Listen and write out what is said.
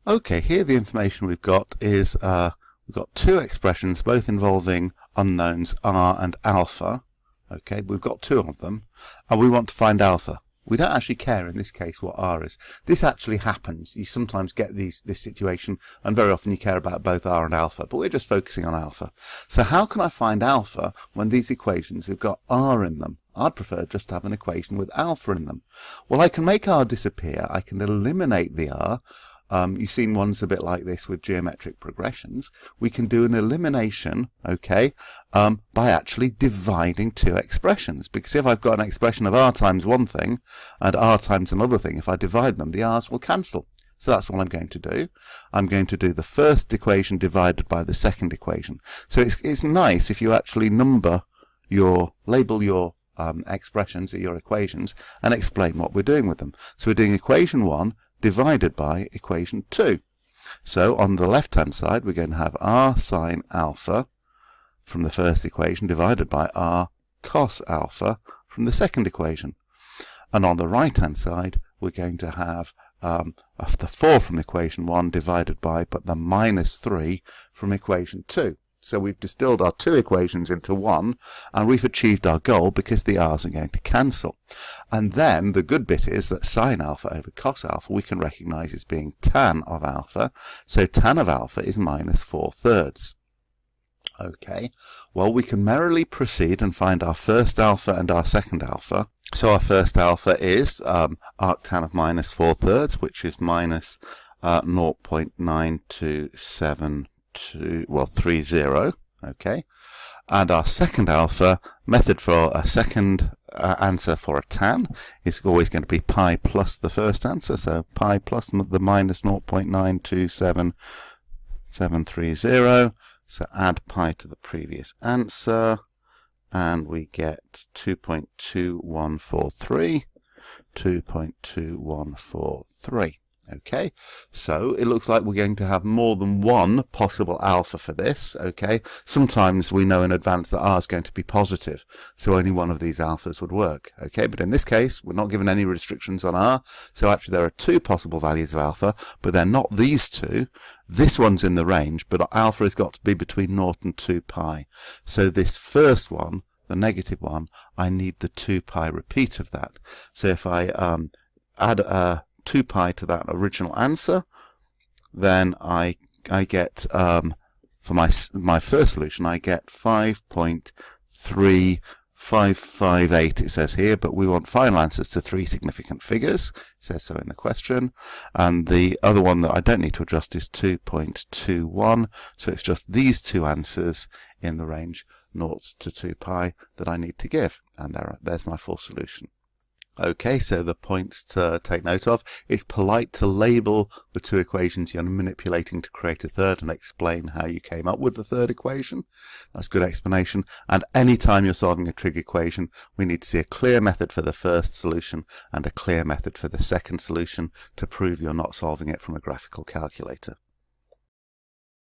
Okay, here the information we've got is we've got two expressions, both involving unknowns r and alpha. Okay, we've got two of them, and we want to find alpha. We don't actually care in this case what r is. This actually happens. You sometimes get this situation, and very often you care about both r and alpha, but we're just focusing on alpha. So how can I find alpha when these equations have got r in them? I'd prefer just to have an equation with alpha in them. Well, I can make r disappear. I can eliminate the r. You've seen ones a bit like this with geometric progressions. We can do an elimination, okay, by actually dividing two expressions. Because if I've got an expression of r times one thing and r times another thing, if I divide them, the r's will cancel. So that's what I'm going to do. I'm going to do the first equation divided by the second equation. So it's nice if you actually label your expressions or your equations and explain what we're doing with them. So we're doing equation 1 divided by equation 2. So on the left hand side we're going to have r sine alpha from the first equation divided by r cos alpha from the second equation. And on the right hand side we're going to have the 4 from equation 1 divided by the minus 3 from equation 2. So we've distilled our two equations into one, and we've achieved our goal because the r's are going to cancel. And then the good bit is that sine alpha over cos alpha we can recognise as being tan of alpha. So tan of alpha is minus 4/3. Okay, well, we can merrily proceed and find our first alpha and our second alpha. So our first alpha is arctan of minus 4/3, which is minus 0.9272, 30, and our second alpha method for a second answer for a tan is always going to be pi plus the first answer, so pi plus the minus 0.927730, so add pi to the previous answer, and we get 2.2143, 2.2143. Okay, so it looks like we're going to have more than one possible alpha for this. Okay, sometimes we know in advance that r is going to be positive, so only one of these alphas would work. Okay, but in this case we're not given any restrictions on r, so actually there are two possible values of alpha, but they're not these two. This one's in the range, but alpha has got to be between 0 and 2 pi. So this first one, the negative one, I need the 2 pi repeat of that. So if I add 2 pi to that original answer, then I get for my first solution I get 5.3558 it says here, but we want final answers to 3 significant figures. It says so in the question. And the other one that I don't need to adjust is 2.21, so it's just these two answers in the range 0 to 2 pi that I need to give, and there's my full solution. Okay, so the points to take note of. It's polite to label the two equations you're manipulating to create a third and explain how you came up with the third equation. That's good explanation. And anytime you're solving a trig equation, we need to see a clear method for the first solution and a clear method for the second solution to prove you're not solving it from a graphical calculator.